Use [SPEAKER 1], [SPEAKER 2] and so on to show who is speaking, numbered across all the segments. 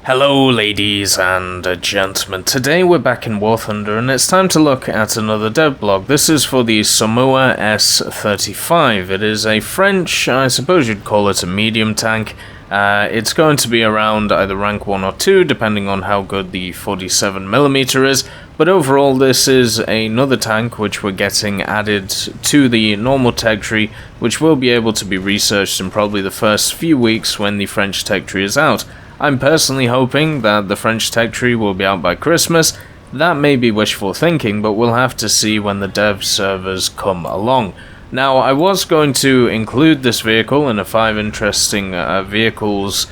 [SPEAKER 1] Hello ladies and gentlemen, today we're back in War Thunder and it's time to look at another Devblog. This is for the SOMUA S.35. It is a French, I suppose you'd call it a medium tank. It's going to be around either rank 1 or 2, depending on how good the 47mm is, but overall this is another tank which we're getting added to the normal tech tree, which will be able to be researched in probably the first few weeks when the French tech tree is out. I'm personally hoping that the French tech tree will be out by Christmas. That may be wishful thinking, but we'll have to see when the dev servers come along. Now, I was going to include this vehicle in a 5 interesting vehicles,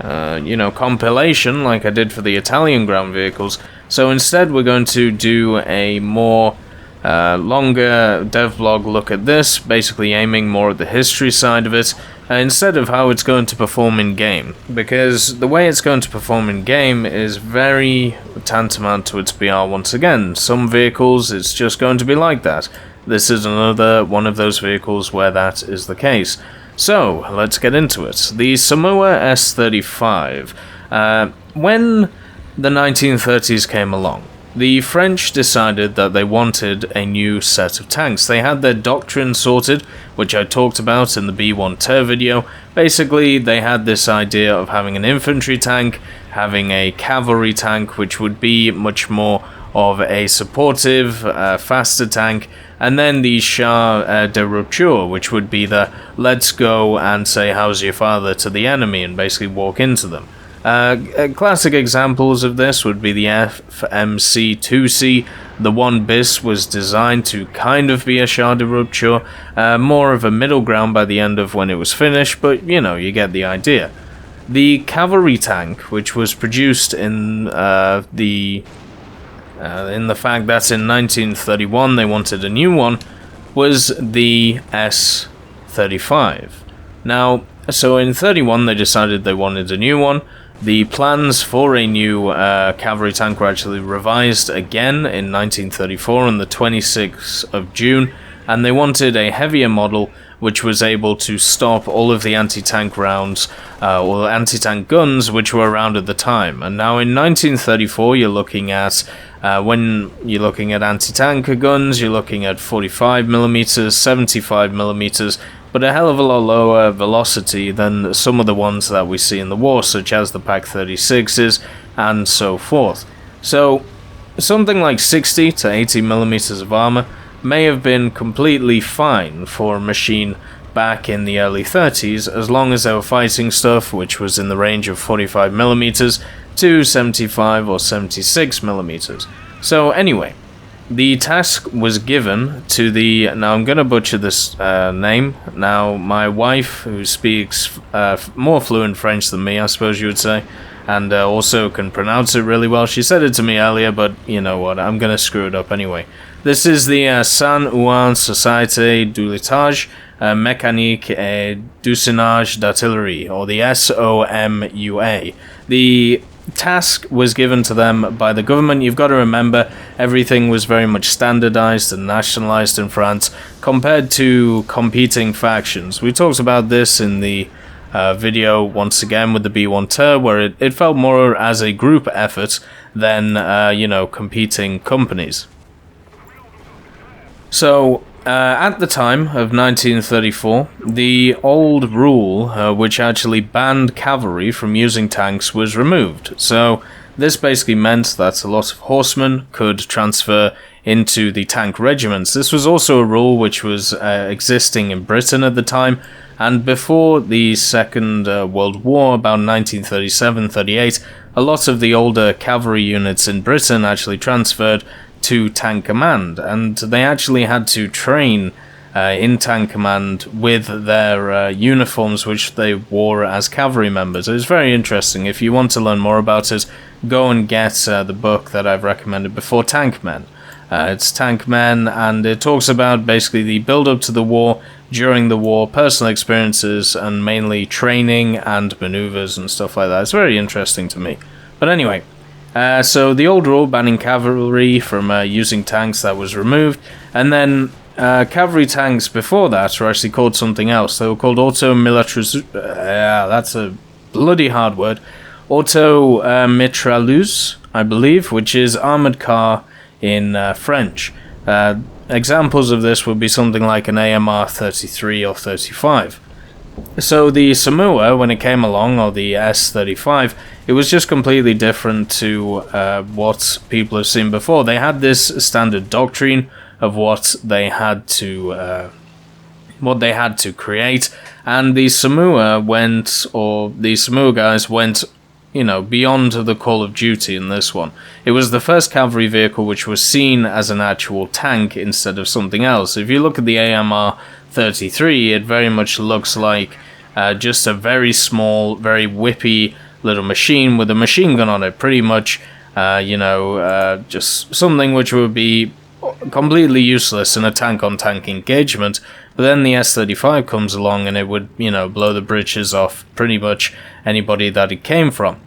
[SPEAKER 1] compilation like I did for the Italian ground vehicles. So instead, we're going to do a more longer devlog look at this, basically aiming more at the history side of it, instead of how it's going to perform in game, because the way it's going to perform in game is very tantamount to its BR once again. Some vehicles it's just going to be like that. This is another one of those vehicles where that is the case. So let's get into it. The SOMUA S.35. When the 1930s came along, the French decided that they wanted a new set of tanks. They had their doctrine sorted, which I talked about in the B1 Ter video. Basically, they had this idea of having an infantry tank, having a cavalry tank, which would be much more of a supportive, faster tank, and then the char de rupture, which would be the let's go and say how's your father to the enemy and basically walk into them. Classic examples of this would be the FMC-2C. The 1 bis was designed to kind of be a char de rupture, more of a middle ground by the end of when it was finished, but you get the idea. The cavalry tank, which was produced in the fact that in 1931 they wanted a new one, was the S.35. Now, so in 31 they decided they wanted a new one. The plans for a new cavalry tank were actually revised again in 1934 on the 26th of June, and they wanted a heavier model which was able to stop all of the anti-tank rounds, or anti-tank guns which were around at the time. And now in 1934 you're looking at, when you're looking at anti-tank guns, you're looking at 45mm, 75mm, but a hell of a lot lower velocity than some of the ones that we see in the war, such as the Pak-36s and so forth. So something like 60 to 80mm of armor may have been completely fine for a machine back in the early 30s, as long as they were fighting stuff which was in the range of 45mm to 75 or 76mm. So anyway, the task was given to the, now I'm going to butcher this name, now my wife, who speaks more fluent French than me, I suppose you would say, and also can pronounce it really well. She said it to me earlier, but you know what, I'm going to screw it up anyway. This is the SOMUA Société d'Utilage Mécanique et d'Usinage d'Artillerie, or the SOMUA. The task was given to them by the government. You've got to remember, everything was very much standardized and nationalized in France compared to competing factions. We talked about this in the video once again with the B1 Ter, where it felt more as a group effort than competing companies. So at the time of 1934, the old rule, which actually banned cavalry from using tanks, was removed. So this basically meant that a lot of horsemen could transfer into the tank regiments. This was also a rule which was existing in Britain at the time, and before the Second World War, about 1937-38, a lot of the older cavalry units in Britain actually transferred to tank command, and they actually had to train in tank command with their uniforms which they wore as cavalry members. It was very interesting. If you want to learn more about it, go and get the book that I've recommended before, Tank Men. It's Tank Men, and it talks about basically the build-up to the war, during the war, personal experiences, and mainly training and maneuvers and stuff like that. It's very interesting to me. But anyway, so the old rule banning cavalry from using tanks, that was removed, and then cavalry tanks before that were actually called something else. They were called auto-militarized, that's a bloody hard word, auto mitrailleuse, I believe, which is armored car in French. Examples of this would be something like an AMR 33 or 35. So the SOMUA, when it came along, or the S-35, it was just completely different to what people have seen before. They had this standard doctrine of what they had to create, and the SOMUA went, or the SOMUA guys went, you know, beyond the call of duty in this one. It was the first cavalry vehicle which was seen as an actual tank instead of something else. If you look at the AMR 33, it very much looks like just a very small, very whippy little machine with a machine gun on it. Pretty much, just something which would be completely useless in a tank-on-tank engagement. But then the S-35 comes along and it would, blow the britches off pretty much anybody that it came from.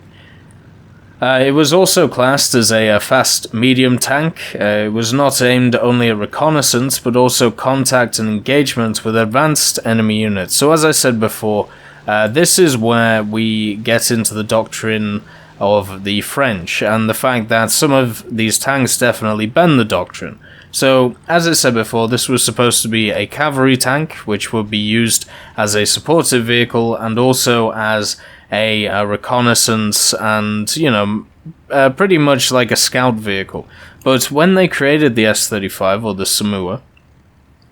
[SPEAKER 1] It was also classed as a fast medium tank. It was not aimed only at reconnaissance, but also contact and engagement with advanced enemy units. So as I said before, this is where we get into the doctrine of the French, and the fact that some of these tanks definitely bend the doctrine. So, as I said before, this was supposed to be a cavalry tank, which would be used as a supportive vehicle and also as a reconnaissance and, pretty much like a scout vehicle. But when they created the S-35, or the SOMUA,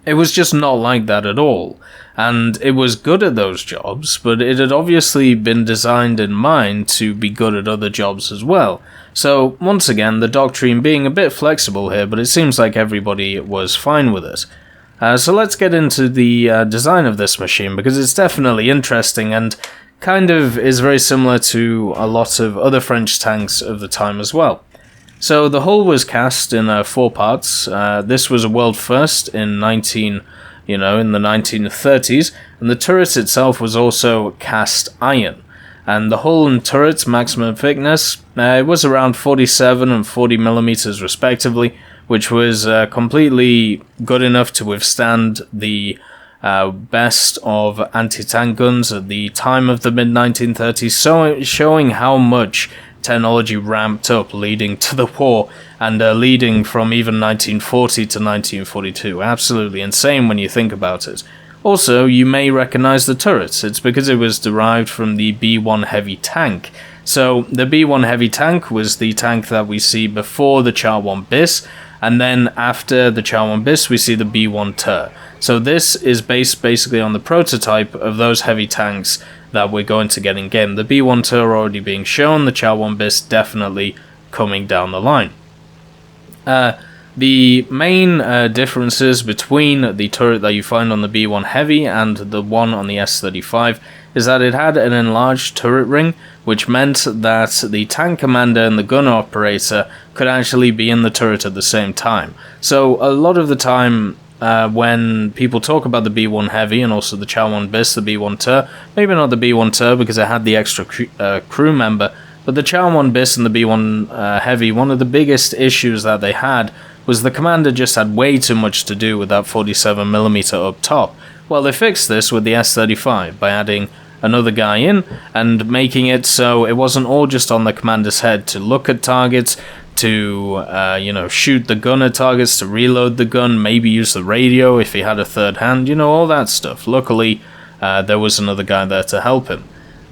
[SPEAKER 1] it was just not like that at all. And it was good at those jobs, but it had obviously been designed in mind to be good at other jobs as well. So, once again, the doctrine being a bit flexible here, but it seems like everybody was fine with it. So let's get into the design of this machine, because it's definitely interesting and kind of is very similar to a lot of other French tanks of the time as well. So the hull was cast in 4 parts. This was a world first in the 1930s, and the turret itself was also cast iron. And the hull and turret's maximum thickness, it was around 47 and 40 millimeters respectively, which was completely good enough to withstand the best of anti-tank guns at the time of the mid-1930s, so showing how much technology ramped up leading to the war, and leading from even 1940 to 1942. Absolutely insane when you think about it. Also, you may recognize the turret. It's because it was derived from the B-1 heavy tank. So, the B-1 heavy tank was the tank that we see before the Char-1 bis, and then after the Char-1 bis we see the B-1 Tur. So this is based basically on the prototype of those heavy tanks that we're going to get in game. The B-1 Tur already being shown, the Char-1 bis definitely coming down the line. The main differences between the turret that you find on the B-1 Heavy and the one on the S-35 is that it had an enlarged turret ring, which meant that the tank commander and the gunner operator could actually be in the turret at the same time. So a lot of the time when people talk about the B-1 Heavy and also the Char-1 bis, the B-1 Tur, maybe not the B-1 Tur because it had the extra crew member, but the Char-1 bis and the B-1 Heavy, one of the biggest issues that they had was the commander just had way too much to do with that 47mm up top. Well, they fixed this with the S-35 by adding another guy in and making it so it wasn't all just on the commander's head to look at targets, to shoot the gun at targets, to reload the gun, maybe use the radio if he had a third hand, all that stuff. Luckily, there was another guy there to help him.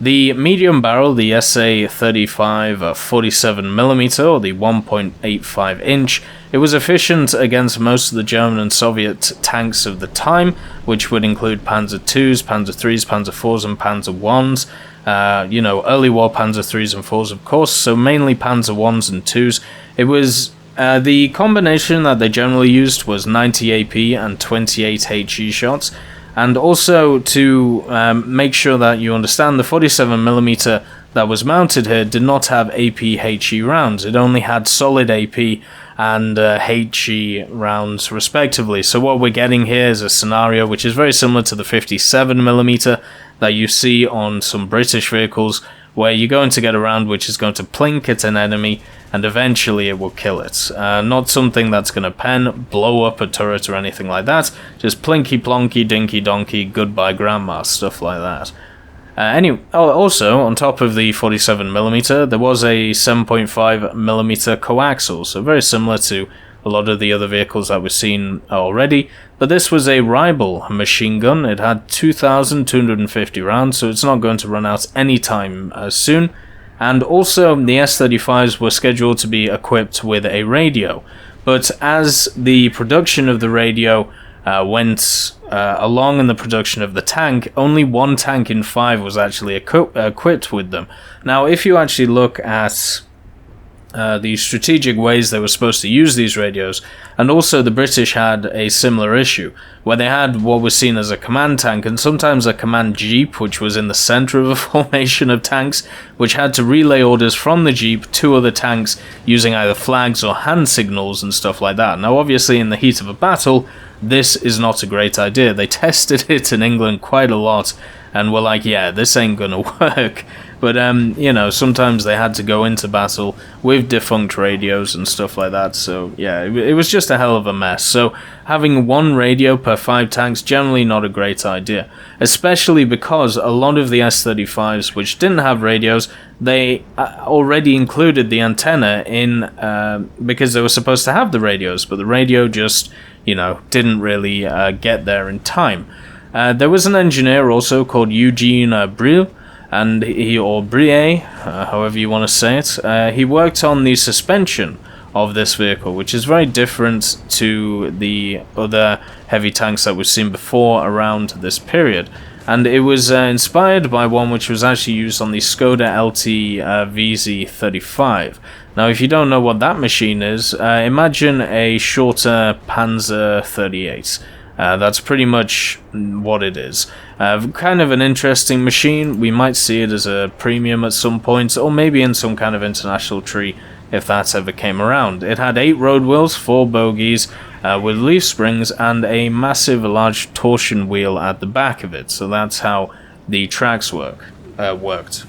[SPEAKER 1] The medium barrel, the SA-35 47mm, or the 1.85 inch, it was efficient against most of the German and Soviet tanks of the time, which would include Panzer IIs, Panzer IIIs, Panzer IVs, and Panzer Is. Early war Panzer IIIs and IVs, of course, so mainly Panzer Is and IIs. It was the combination that they generally used was 90 AP and 28 HE shots. And also to make sure that you understand, the 47mm that was mounted here did not have AP-HE rounds. It only had solid AP and HE rounds respectively. So what we're getting here is a scenario which is very similar to the 57mm that you see on some British vehicles, where you're going to get a round which is going to plink at an enemy and eventually it will kill it. Not something that's going to blow up a turret or anything like that, just plinky plonky dinky donkey, goodbye grandma, stuff like that. Also, on top of the 47mm, there was a 7.5mm coaxial, so very similar to a lot of the other vehicles that we've seen already, but this was a rival machine gun. It had 2,250 rounds, so it's not going to run out anytime soon, and also the S-35s were scheduled to be equipped with a radio, but as the production of the radio went along in the production of the tank, only one tank in 5 was actually equipped with them. Now, if you actually look at the strategic ways they were supposed to use these radios, and also the British had a similar issue, where they had what was seen as a command tank, and sometimes a command jeep, which was in the center of a formation of tanks, which had to relay orders from the jeep to other tanks using either flags or hand signals and stuff like that. Now, obviously, in the heat of a battle, this is not a great idea. They tested it in England quite a lot and were like, yeah, this ain't gonna work. But, you know, sometimes they had to go into battle with defunct radios and stuff like that. So, yeah, it was just a hell of a mess. So, having one radio per 5 tanks, generally not a great idea. Especially because a lot of the S-35s, which didn't have radios, they already included the antenna in, because they were supposed to have the radios. But the radio just, you know, didn't really get there in time. There was an engineer also called Eugene Brieux, and or Brie, however you want to say it. He worked on the suspension of this vehicle, which is very different to the other heavy tanks that we've seen before around this period. And it was inspired by one which was actually used on the Skoda LT VZ35. Now, if you don't know what that machine is, imagine a shorter Panzer 38. That's pretty much what it is. Kind of an interesting machine. We might see it as a premium at some point, or maybe in some kind of international tree if that ever came around. It had 8 road wheels, 4 bogies, with leaf springs, and a massive large torsion wheel at the back of it. So that's how the tracks worked.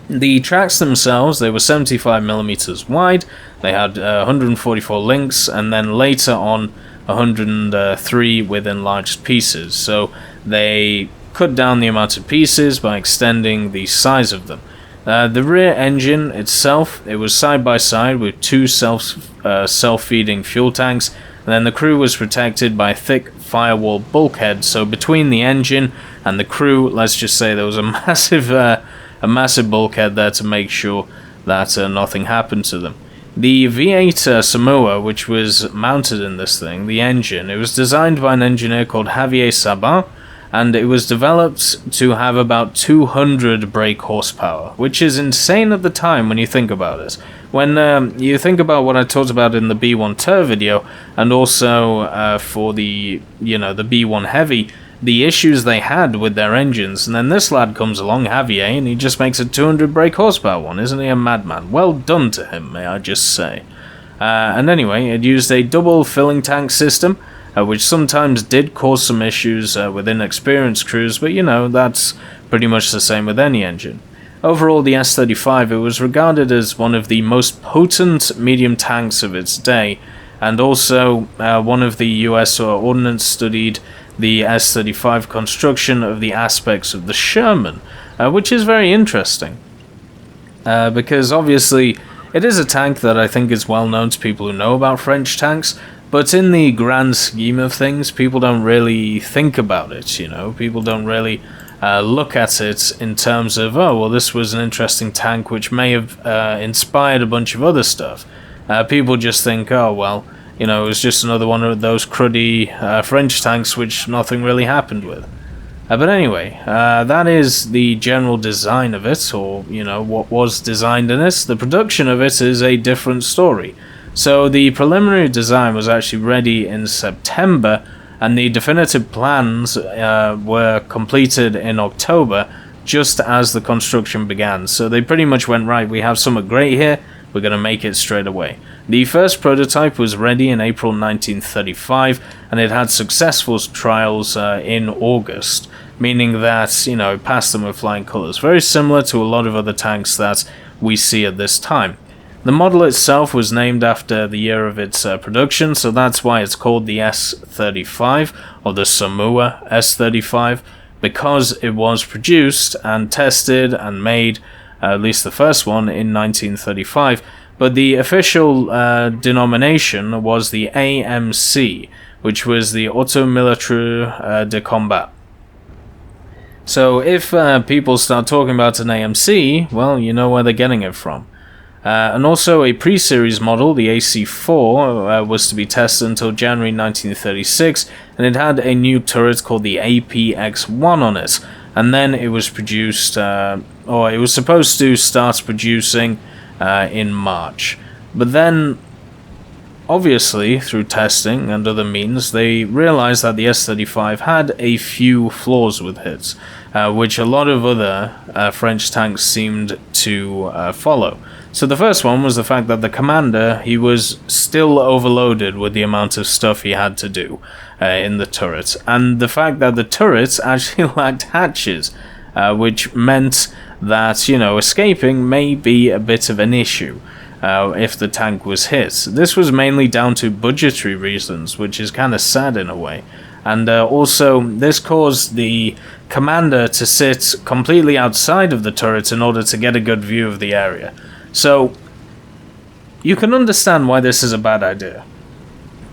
[SPEAKER 1] The tracks themselves, they were 75mm wide, they had 144 links, and then later on 103 with enlarged pieces. So they cut down the amount of pieces by extending the size of them. The rear engine itself, it was side by side with 2 self-feeding fuel tanks, and then the crew was protected by a thick firewall bulkhead. So between the engine and the crew, let's just say there was a massive bulkhead there to make sure that nothing happened to them. The V8 SOMUA, which was mounted in this thing, the engine, it was designed by an engineer called Javier Saban, and it was developed to have about 200 brake horsepower, which is insane at the time when you think about it. When you think about what I talked about in the B1 Tur video, and also for the, you know, the B1 Heavy, the issues they had with their engines, and then this lad comes along, Javier, and he just makes a 200 brake horsepower one. Isn't he a madman? Well done to him, may I just say. And anyway, it used a double filling tank system, which sometimes did cause some issues with inexperienced crews, but you know, that's pretty much the same with any engine. Overall, the S-35, it was regarded as one of the most potent medium tanks of its day, and also one of the US Ordnance studied the S-35 construction of the aspects of the Sherman, which is very interesting, because obviously it is a tank that I think is well known to people who know about French tanks, but in the grand scheme of things, people don't really think about it, you know, people don't really look at it in terms of, oh, well, this was an interesting tank which may have inspired a bunch of other stuff. People just think, oh, well, you know, it was just another one of those cruddy French tanks which nothing really happened with. But anyway, that is the general design of it, or, you know, what was designed in it. The production of it is a different story. So the preliminary design was actually ready in September, and the definitive plans were completed in October, just as the construction began. So they pretty much went, right, we have something great here, we're going to make it straight away. The first prototype was ready in April 1935, and it had successful trials in August, meaning that, you know, it passed them with flying colors, very similar to a lot of other tanks that we see at this time. The model itself was named after the year of its production, so that's why it's called the S-35, or the SOMUA S-35, because it was produced and tested and made, at least the first one, in 1935. But the official denomination was the AMC, which was the Auto Militaire de Combat. So if people start talking about an AMC, well, you know where they're getting it from. And also a pre-series model, the AC4, was to be tested until January 1936, and it had a new turret called the APX-1 on it. And then it was produced, or it was supposed to start producing in March. But then, obviously, through testing and other means, they realized that the S-35 had a few flaws with it, which a lot of other French tanks seemed to follow. So the first one was the fact that the commander, he was still overloaded with the amount of stuff he had to do in the turret, and the fact that the turrets actually lacked hatches, which meant that, you know, escaping may be a bit of an issue if the tank was hit. This was mainly down to budgetary reasons, which is kind of sad in a way. And also, this caused the commander to sit completely outside of the turret in order to get a good view of the area. So, you can understand why this is a bad idea.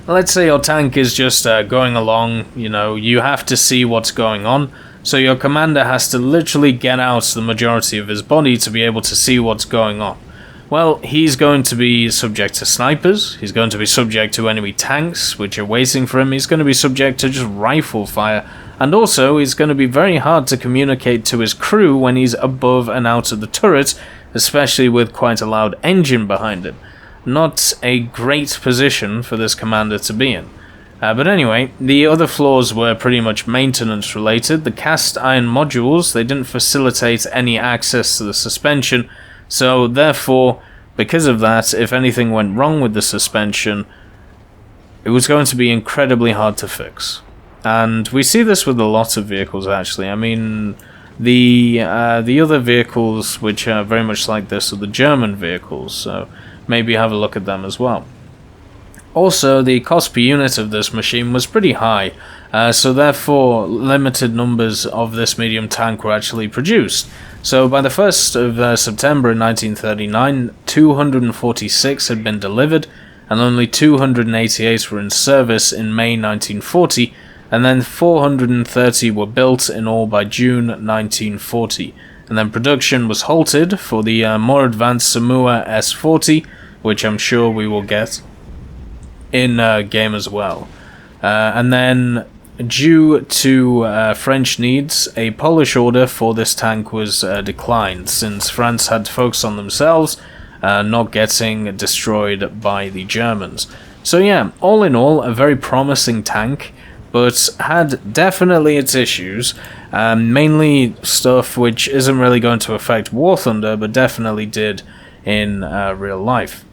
[SPEAKER 1] Let's say your tank is just going along, you know, you have to see what's going on, so your commander has to literally get out the majority of his body to be able to see what's going on. Well, he's going to be subject to snipers, he's going to be subject to enemy tanks which are waiting for him, he's going to be subject to just rifle fire, and also he's going to be very hard to communicate to his crew when he's above and out of the turret, especially with quite a loud engine behind him. Not a great position for this commander to be in. But anyway, the other flaws were pretty much maintenance related. The cast iron modules, they didn't facilitate any access to the suspension, so therefore, because of that, if anything went wrong with the suspension, it was going to be incredibly hard to fix. And we see this with a lot of vehicles actually. I mean, the other vehicles which are very much like this are the German vehicles, so maybe have a look at them as well. Also, the cost per unit of this machine was pretty high, so therefore limited numbers of this medium tank were actually produced. So by the 1st of September in 1939, 246 had been delivered, and only 288 were in service in May 1940, and then 430 were built in all by June 1940. And then production was halted for the more advanced SOMUA S-40, which I'm sure we will get in game as well. And then, due to French needs, a Polish order for this tank was declined, since France had to focus on themselves, not getting destroyed by the Germans. So yeah, all in all, a very promising tank, but had definitely its issues, mainly stuff which isn't really going to affect War Thunder, but definitely did in real life.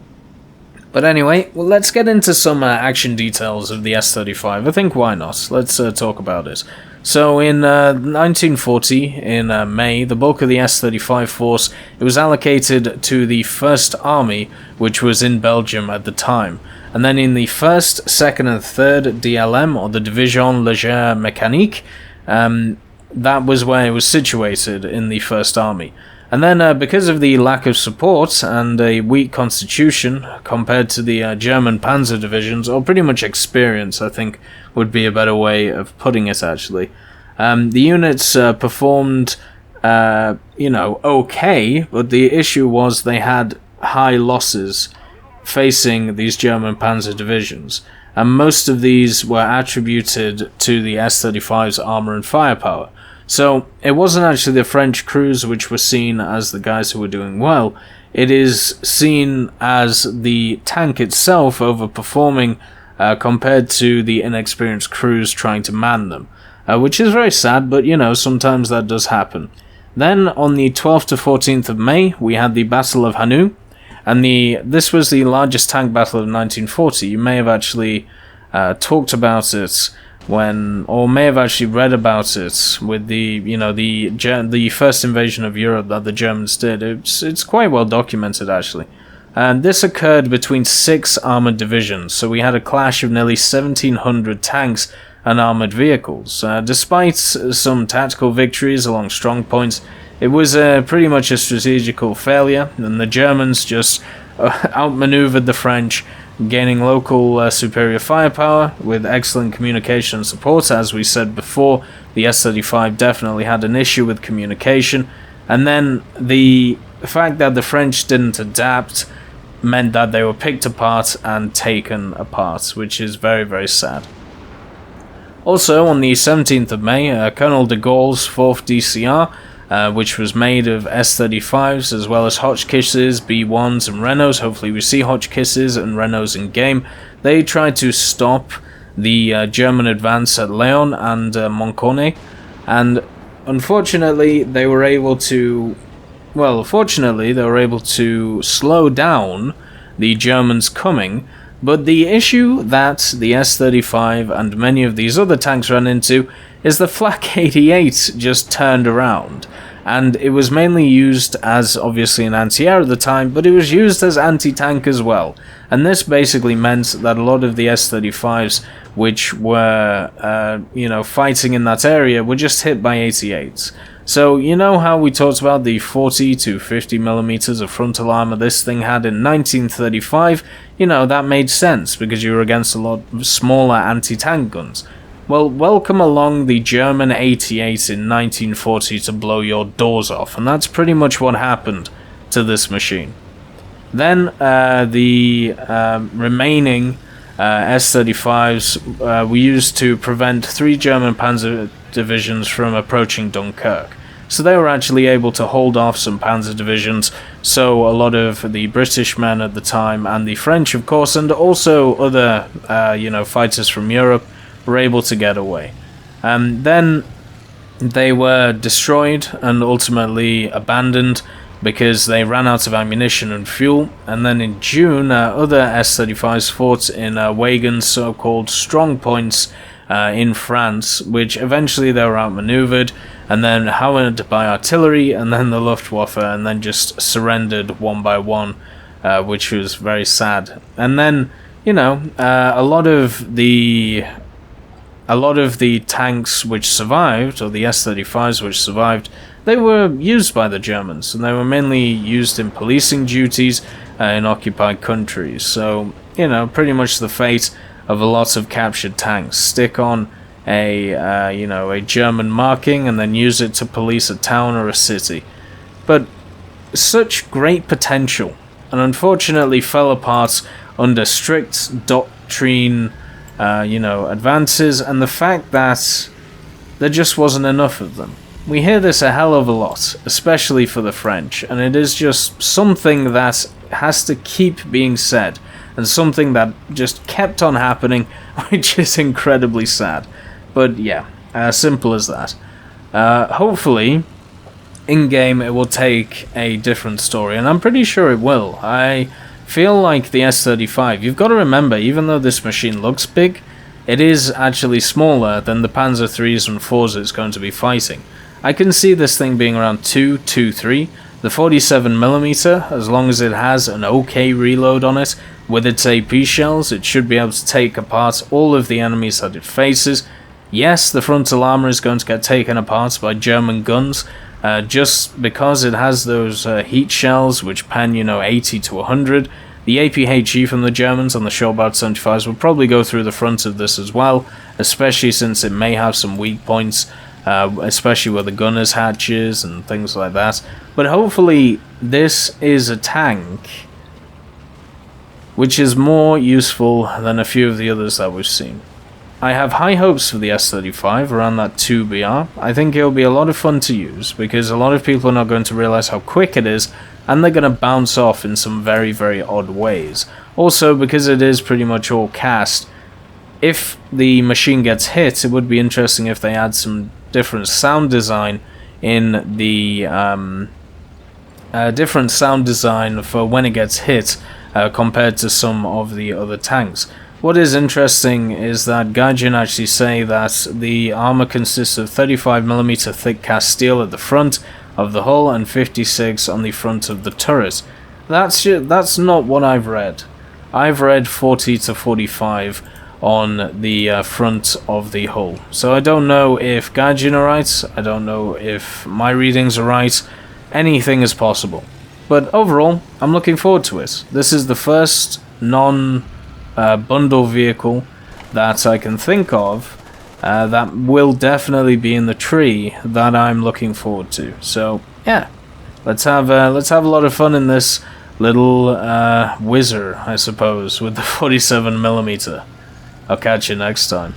[SPEAKER 1] But anyway, well, let's get into some action details of the S-35. I think why not? Let's talk about it. So in 1940, in May, the bulk of the S-35 force, it was allocated to the 1st Army, which was in Belgium at the time. And then in the 1st, 2nd and 3rd DLM, or the Division Légère Mécanique, that was where it was situated in the 1st Army. And then because of the lack of support and a weak constitution compared to the German panzer divisions, or pretty much experience, I think would be a better way of putting it actually, the units performed, you know, okay, but the issue was they had high losses facing these German panzer divisions, and most of these were attributed to the S-35's armour and firepower. So it wasn't actually the French crews which were seen as the guys who were doing well, it is seen as the tank itself overperforming compared to the inexperienced crews trying to man them, which is very sad, but you know, sometimes that does happen. Then on the 12th to 14th of May, we had the Battle of Hanu, and this was the largest tank battle of 1940. You may have actually talked about it or may have actually read about it with the first invasion of Europe that the Germans did. It's quite well documented actually. And this occurred between 6 armoured divisions, so we had a clash of nearly 1,700 tanks and armoured vehicles. Despite some tactical victories along strong points, it was pretty much a strategical failure, and the Germans just outmaneuvered the French, gaining local superior firepower with excellent communication support. As we said before, the S-35 definitely had an issue with communication, and then the fact that the French didn't adapt meant that they were picked apart and taken apart, which is very, very sad. Also, on the 17th of May, Colonel de Gaulle's 4th DCR, which was made of S-35s as well as Hotchkisses, B1s and Renaults. Hopefully we see Hotchkisses and Renaults in game. They tried to stop the German advance at Leon and Moncornet, and unfortunately they were able to, well, fortunately they were able to slow down the Germans coming. But the issue that the S-35 and many of these other tanks ran into is the Flak 88 just turned around, and it was mainly used as obviously an anti-air at the time, but it was used as anti-tank as well. And this basically meant that a lot of the S-35s which were fighting in that area were just hit by 88s. So you know how we talked about the 40 to 50 millimeters of frontal armor this thing had in 1935? You know, that made sense because you were against a lot smaller anti-tank guns. Well, welcome along the German 88 in 1940 to blow your doors off, and that's pretty much what happened to this machine. Then the remaining S-35s were used to prevent 3 German panzer divisions from approaching Dunkirk. So they were actually able to hold off some panzer divisions, so a lot of the British men at the time, and the French of course, and also other fighters from Europe, were able to get away. Then they were destroyed and ultimately abandoned because they ran out of ammunition and fuel. And then in June, other S-35s fought in Wagen's so-called strong points in France, which eventually they were outmaneuvered and then hammered by artillery and then the Luftwaffe, and then just surrendered one by one, which was very sad. And then, a lot of the tanks which survived, or the S-35s which survived, they were used by the Germans, and they were mainly used in policing duties in occupied countries. So, pretty much the fate of a lot of captured tanks. Stick on a German marking and then use it to police a town or a city. But such great potential, and unfortunately fell apart under strict doctrine, advances, and the fact that there just wasn't enough of them. We hear this a hell of a lot, especially for the French, and it is just something that has to keep being said, and something that just kept on happening, which is incredibly sad. But yeah, simple as that. Hopefully, in-game it will take a different story, and I'm pretty sure it will. I feel like the S-35, you've got to remember, even though this machine looks big, it is actually smaller than the Panzer IIIs and 4s it's going to be fighting. I can see this thing being around 2.23. The 47mm, as long as it has an okay reload on it, with its AP shells, it should be able to take apart all of the enemies that it faces. Yes, the frontal armor is going to get taken apart by German guns, just because it has those heat shells which pen, 80 to 100. The APHE from the Germans on the Shortbout 75s will probably go through the front of this as well, especially since it may have some weak points, especially where the gunner's hatches and things like that. But hopefully this is a tank which is more useful than a few of the others that we've seen. I have high hopes for the S-35 around that 2BR. I think it'll be a lot of fun to use because a lot of people are not going to realize how quick it is, and they're going to bounce off in some very, very odd ways. Also, because it is pretty much all cast, if the machine gets hit, it would be interesting if they add some different sound design in the different sound design for when it gets hit compared to some of the other tanks. What is interesting is that Gaijin actually say that the armor consists of 35mm thick cast steel at the front of the hull and 56 on the front of the turret. That's not what I've read. I've read 40 to 45 on the front of the hull. So I don't know if Gaijin are right, I don't know if my readings are right, anything is possible. But overall, I'm looking forward to it. This is the first non-bundle vehicle that I can think of that will definitely be in the tree that I'm looking forward to. So yeah, let's have a lot of fun in this little whizzer, I suppose, with the 47mm. I'll catch you next time.